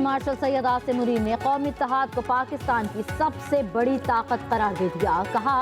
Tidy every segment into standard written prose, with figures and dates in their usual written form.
Martial Syed Asim Munir ने कौमी इत्तेहाद को पाकिस्तान की सबसे बड़ी ताकत करार दे दिया। कहा,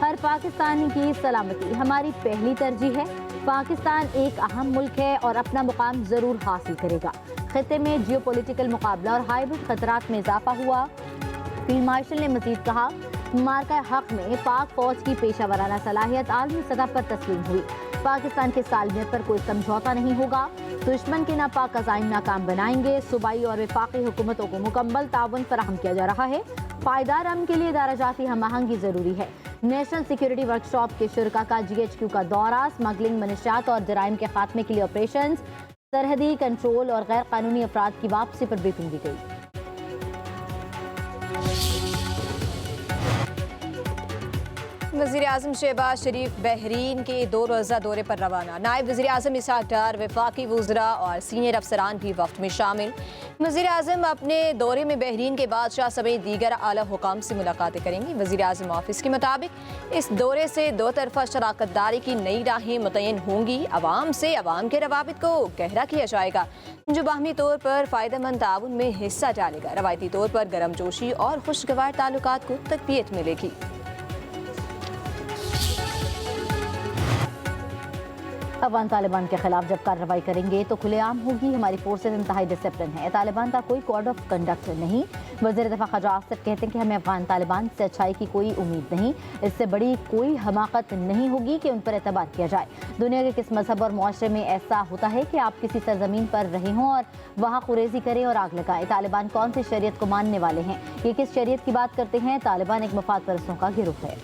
हर पाकिस्तानी की सलामती हमारी पहली तरजीह है। पाकिस्तान एक अहम मुल्क है और अपना मुकाम जरूर हासिल करेगा। खित्ते में जियोपॉलिटिकल मुकाबला और हाइब्रिड खतरात में इजाफा हुआ। फील्ड मार्शल ने मजीद कहा, मार्का हक में पाक फौज की पेशा वराना सलाहियत आलमी सतह पर तस्लीम हुई। पाकिस्तान के सालमियत पर कोई समझौता नहीं होगा। दुश्मन के नापाक अज़ाइम नाकाम बनाएंगे। सूबाई और वफाकी हुकूमतों को मुकम्मल ताउन फराहम किया जा रहा है। पायदार अमन के लिए दाराजाती हम आहंगी जरूरी है। नेशनल सिक्योरिटी वर्कशॉप के शुरका का GHQ का दौरा। स्मगलिंग, मनशियात और जराइम के खात्मे के लिए ऑपरेशन, सरहदी कंट्रोल और गैर कानूनी अफराद की वापसी पर ब्रीफिंग दी गई। वज़ीर आज़म शहबाज शरीफ बहरीन के 2 रोज़ा दौरे पर रवाना। नायब वज़ीर आज़म इसहाक डार, वफाकी वज़रा और सीनियर अफसरान भी वफ्त में शामिल। वज़ीर आज़म अपने दौरे में बहरीन के बादशाह समेत दीगर आला हुकाम से मुलाकातें करेंगी। वज़ीर आज़म ऑफिस के मुताबिक इस दौरे से दो तरफ़ा शराकत दारी की नई राहें मुतय्यन होंगी। अवाम से अवाम के रवाबित को गहरा किया जाएगा, जो बाहमी तौर पर फ़ायदेमंद ताउन में हिस्सा डालेगा। रवायती तौर पर गर्मजोशी और खुशगवार ताल्लुकात को तक़वियत मिलेगी। अफगान तालिबान के खिलाफ जब कार्रवाई करेंगे तो खुलेआम होगी। हमारी फोर्सेज इंतहाई डिसिप्लिन है। तालिबान का कोई कोड ऑफ कंडक्ट नहीं। वज़ीर दिफा ख्वाजा आसिफ कहते हैं कि हमें अफगान तालिबान से अच्छाई की कोई उम्मीद नहीं। इससे बड़ी कोई हमाकत नहीं होगी कि उन पर एतबार किया जाए। दुनिया के किस मजहब और मुआशरे में ऐसा होता है कि आप किसी सरजमीन पर रहे हों और वहाँ खुरेजी करें और आग लगाएं? तालिबान कौन सी शरीयत को मानने वाले हैं? ये किस शरीयत की बात करते हैं? तालिबान एक मफाद परस्तों का गिरोह है।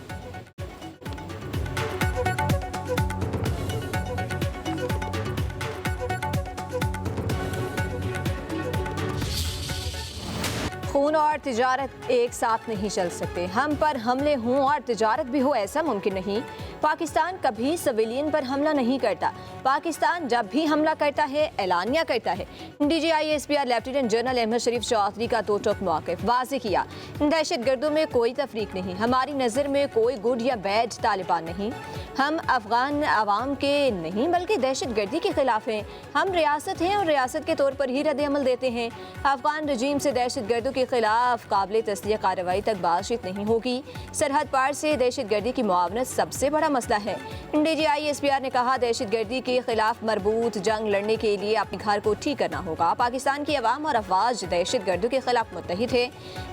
खून और तिजारत एक साथ नहीं चल सकते। हम पर हमले हों और तिजारत भी हो, ऐसा मुमकिन नहीं। पाकिस्तान कभी सिविलियन पर हमला नहीं करता। पाकिस्तान जब भी हमला करता है एलानिया करता है। DGI-SPR लेफ्टिनेंट जनरल अहमद शरीफ चौधरी का दो टोक मौक़िफ़ वाज़ेह किया। दहशत गर्दों में कोई तफरीक नहीं। हमारी नज़र में कोई गुड या बैड तालिबान नहीं। हम अफगान अवाम के नहीं बल्कि दहशत गर्दी के खिलाफ हैं। हम रियासत हैं और रियासत के तौर पर ही रद्द अमल देते हैं। अफगान रजीम से दहशत गर्दों के खिलाफ काबिल तस्लीह कार्रवाई तक बातचीत नहीं होगी। सरहद पार से दहशत गर्दी की मुआवनत सबसे बड़ा मसला है। DGI-SPR ने कहा, दहशत गर्दी के खिलाफ मरबूत जंग लड़ने के लिए अपने घर को ठीक करना होगा। पाकिस्तान की अवाम और अफवाज दहशत गर्दों के खिलाफ मुत्तहिद है।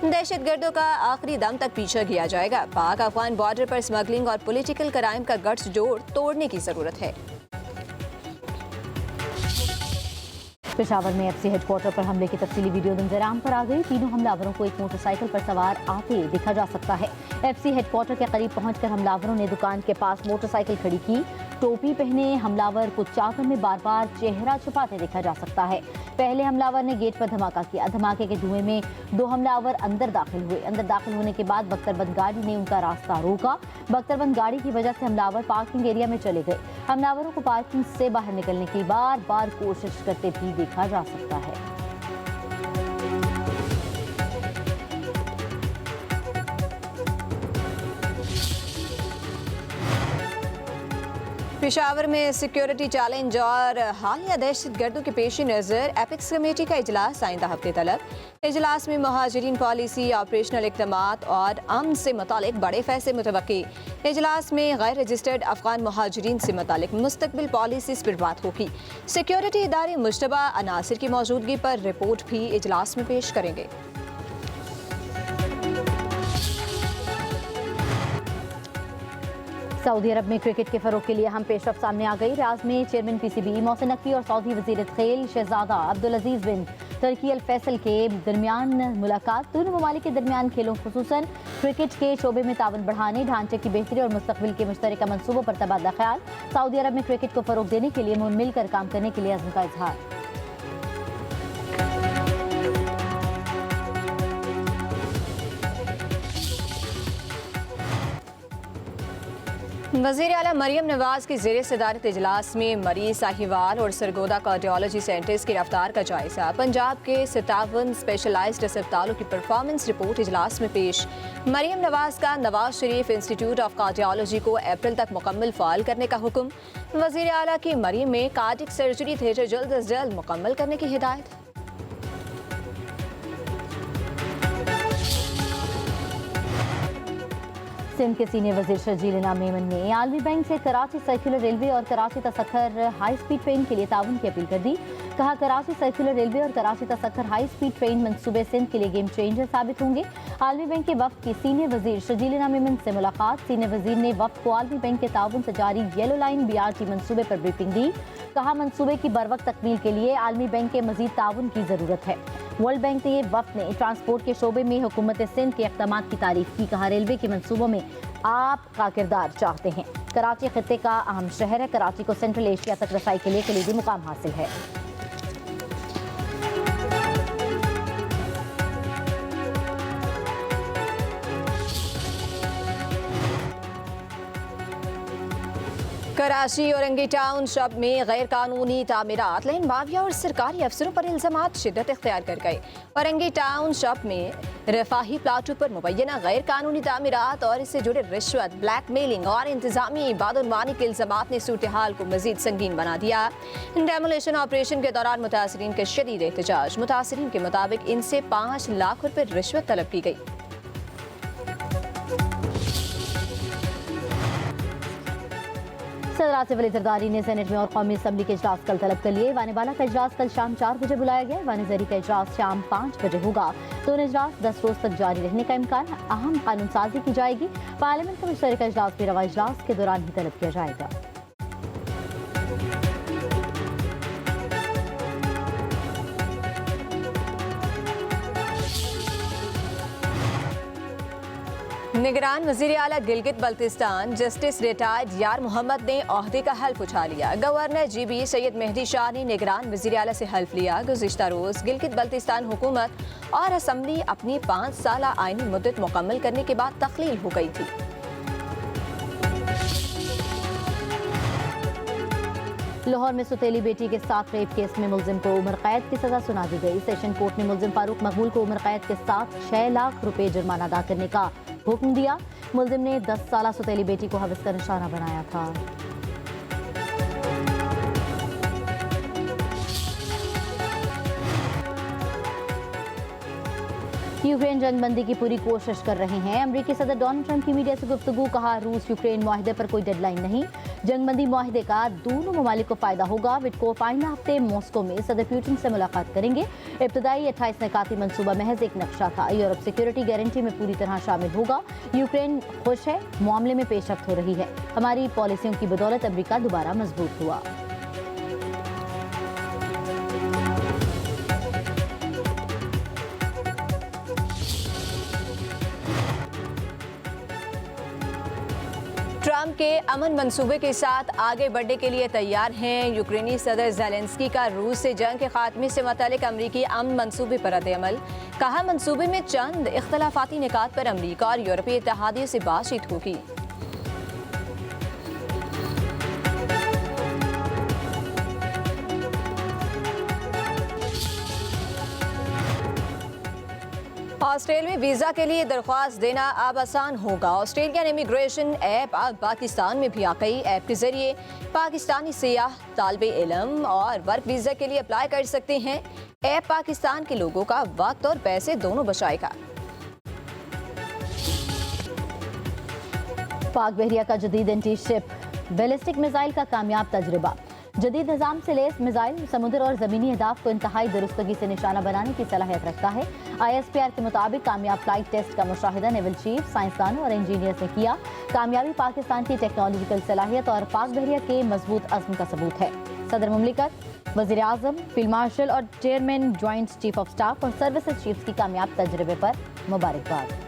दहशत गर्दों का आखिरी दम तक पीछा किया जाएगा। पाक अफगान बॉर्डर पर स्मगलिंग और पॉलिटिकल क्राइम का गट्स जोड़ तोड़ने की जरूरत है। पेशावर में FC हेडक्वार्टर पर हमले की तफसीली वीडियो नजराम पर आ गई। तीनों हमलावरों को एक मोटरसाइकिल पर सवार आते देखा जा सकता है। FC हेडक्वार्टर के करीब पहुंचकर हमलावरों ने दुकान के पास मोटरसाइकिल खड़ी की। टोपी पहने हमलावर को चादर में बार बार चेहरा छुपाते देखा जा सकता है। पहले हमलावर ने गेट पर धमाका किया। धमाके के धुएं में 2 हमलावर अंदर दाखिल हुए। अंदर दाखिल होने के बाद बख्तरबंद गाड़ी ने उनका रास्ता रोका। बख्तरबंद गाड़ी की वजह से हमलावर पार्किंग एरिया में चले गए। हमलावरों को पार्किंग से बाहर निकलने की बार बार कोशिश करते भी देखा जा सकता है। पेशावर में सिक्योरिटी चैलेंज और हालिया दहशत गर्दों के पेश नज़र एपिक्स कमेटी का इजलास आइंदा हफ्ते तलब। इजलास में महाजरीन पॉलिसी, ऑपरेशनल इक़दामात और अमन से मुतालिक बड़े फैसले मुतवक्की। इजलास में गैर रजिस्टर्ड अफगान महाजरीन से मुतालिक मुस्तकबिल पॉलिसीज़ पर बात होगी। सिक्योरिटी इदारे मुश्तबा अनासिर की मौजूदगी पर रिपोर्ट भी इजलास में पेश करेंगे। सऊदी अरब में क्रिकेट के फरोग के लिए हम पेशरफ सामने आ गई। रियाज में चेयरमैन PCB मोहसिन नकवी और सऊदी वजीर खेल शहजादा अब्दुल अजीज बिन तुर्की अल फैसल के दरमियान मुलाकात। दोनों ममालिक के दरमियान खेलों खुसूसन क्रिकेट के शोबे में ताउन बढ़ाने, ढांचे की बेहतरी और मुस्तकबिल के मुश्तरका मंसूबों पर तबादला ख्याल। सऊदी अरब में क्रिकेट को फरोग देने के लिए मिलकर काम करने के लिए अज़्म का इजहार। वज़ीर आला मरियम नवाज की ज़ेर सदारत इजलास में मरीज साहिवाल और सरगोदा कार्डियोलॉजी सेंटर्स की रफ्तार का जायजा। पंजाब के 57 स्पेशलाइज्ड अस्पतालों की परफॉर्मेंस रिपोर्ट इजलास में पेश। मरियम नवाज का Nawaz Sharif institute of cardiology को अप्रैल तक मुकम्मल फ़ाल करने का हुक्म। वज़ीर आला की मरियम में कार्डियक सर्जरी थिएटर जल्द अज जल्द मुकम्मल करने की हिदायत। सिंध के सीनियर वजीर शर्जील इनाम मेमन ने आलमी बैंक से कराची सर्कुलर रेलवे और कराची तसक्खर हाई स्पीड ट्रेन के लिए ताउन की अपील कर दी। कहा, कराची सर्कुलर रेलवे और कराची तसक्खर हाई स्पीड ट्रेन मंसूबे सिंध के लिए गेम चेंजर साबित होंगे। आलमी बैंक के वफ्द की सीनियर वजीर शर्जील इनाम मेमन से मुलाकात। सीनियर वजीर ने वफ्द को आलमी बैंक के ताउन से जारी येलो लाइन BRT मंसूबे पर ब्रीफिंग दी। कहा, मंसूबे की बरवक्त तकमील के लिए आलमी बैंक के मजीद ताउन की जरूरत है। वर्ल्ड बैंक ने वफ्द ने ट्रांसपोर्ट के शोबे में हुकूमत सिंध के इक़दामात की तारीफ की। कहा, रेलवे के मंसूबों में आपका किरदार चाहते हैं। कराची खित्ते का अहम शहर है। कराची को सेंट्रल एशिया तक रसाई के लिए कलीदी मुकाम हासिल है। कराची औरंगी टाउनशिप में गैर कानूनी तामीरात लेन माफिया और सरकारी अफसरों पर इल्जामात शिद्दत इख्तियार कर गए। औरंगी टाउनशिप में रफाही प्लाटों पर मुबैना गैर कानूनी तामीरात और इससे जुड़े रिश्वत, ब्लैकमेलिंग और इंतजामी बदउनवानी के इल्जामात ने सूरत हाल को मजीद संगीन बना दिया। डेमोलेशन ऑपरेशन के दौरान मुतासरीन के शदीद एहतजाज। मुतासरीन के मुताबिक इनसे 5 लाख रुपए रिश्वत तलब की गई। सदर आसिफ अली जरदारी ने सेनेट में और कौमी असम्बली के इजलास कल तलब कर लिए। वाने बाला का इजलास कल शाम 4 बजे बुलाया गया। वाने जरी का इजलास शाम 5 बजे होगा। दोनों इजलास 10 रोज तक जारी रहने का इम्कान। अहम कानून साजी की जाएगी। पार्लियामेंट का मुश्तरका इजलास भी रवा इजलास के दौरान ही तलब किया जाएगा। निगरान वज़ीर आला गिलगित बल्तिस्तान जस्टिस रिटायर्ड यार मोहम्मद ने ओहदे का हल्फ उठा लिया। गवर्नर GB सैयद मेहदी शाह ने निगरान वज़ीर आला से हल्फ लिया। गुज़िश्ता रोज़ गिलगित बल्तिस्तान हुकूमत और असम्बली अपनी 5 साल आइनी मुद्दत मुकम्मल करने के बाद तख्लील हो गई थी। लाहौर में सुतेली बेटी के साथ रेप केस में मुलजिम को उम्र कैद की सजा सुना दी गई। सेशन कोर्ट ने मुलजिम फारूक मकबूल को उम्र कैद के साथ 6 लाख रुपए जुर्माना अदा करने का हुक्म दिया। मुलजिम ने 10 साला सुतेली बेटी को हवस का निशाना बनाया था। यूक्रेन जंगबंदी की पूरी कोशिश कर रहे हैं। अमेरिकी सदर डोनाल्ड ट्रंप की मीडिया से गुफ्तगू। कहा, रूस यूक्रेन मुआहदे पर कोई डेडलाइन नहीं। जंगबंदी मुआहदे का दोनों ममालिक को फायदा होगा। विटकोफ आइंदा हफ्ते मॉस्को में सदर पुतिन से मुलाकात करेंगे। इब्तदाई 28 निकाती मंसूबा महज एक नक्शा था। यूरोप सिक्योरिटी गारंटी में पूरी तरह शामिल होगा। यूक्रेन खुश है, मामले में पेशरफ्त हो रही है। हमारी पॉलिसियों की बदौलत अमेरिका दोबारा मजबूत हुआ। ट्रंप के अमन मंसूबे के साथ आगे बढ़ने के लिए तैयार हैं। यूक्रेनी सदर ज़ेलेंस्की का रूस से जंग के खात्मे से मुतालिक अमरीकी अमन मंसूबे पर रद्द-ए-अमल। कहा, मंसूबे में चंद इख्तलाफाती निकात पर अमरीका और यूरोपीय इत्तेहादियों से बातचीत होगी। ऑस्ट्रेलिया में वीज़ा के लिए दरख्वास्त देना अब आसान होगा। ऑस्ट्रेलियन इमिग्रेशन ऐप अब पाकिस्तान में भी आ गई। ऐप के जरिए पाकिस्तानी सियाह तालिबे इल्म और वर्क वीज़ा के लिए अप्लाई कर सकते हैं। ऐप पाकिस्तान के लोगों का वक्त और पैसे दोनों बचाएगा। पाक बहरिया का जदीद एंटी शिप बैलिस्टिक मिसाइल का कामयाब तजर्बा। जदीद निज़ाम से लैस मिसाइल समुद्र और ज़मीनी अहदाफ को इंतहाई दुरुस्तगी से निशाना बनाने की सलाहियत रखता है। ISPR के मुताबिक कामयाब फ्लाइट टेस्ट का मुशाहिदा नेवल चीफ, साइंसदानों और इंजीनियर्स ने किया। कामयाबी पाकिस्तान की टेक्नोलॉजिकल सलाहियत और पाक बहरिया के मजबूत अज़्म का सबूत है। सदर मुमलिकत, वज़ीर आज़म, फील्ड मार्शल और chairman, joint chief of staff और सर्विसेज चीफ्स की कामयाब तजर्बे पर मुबारकबाद।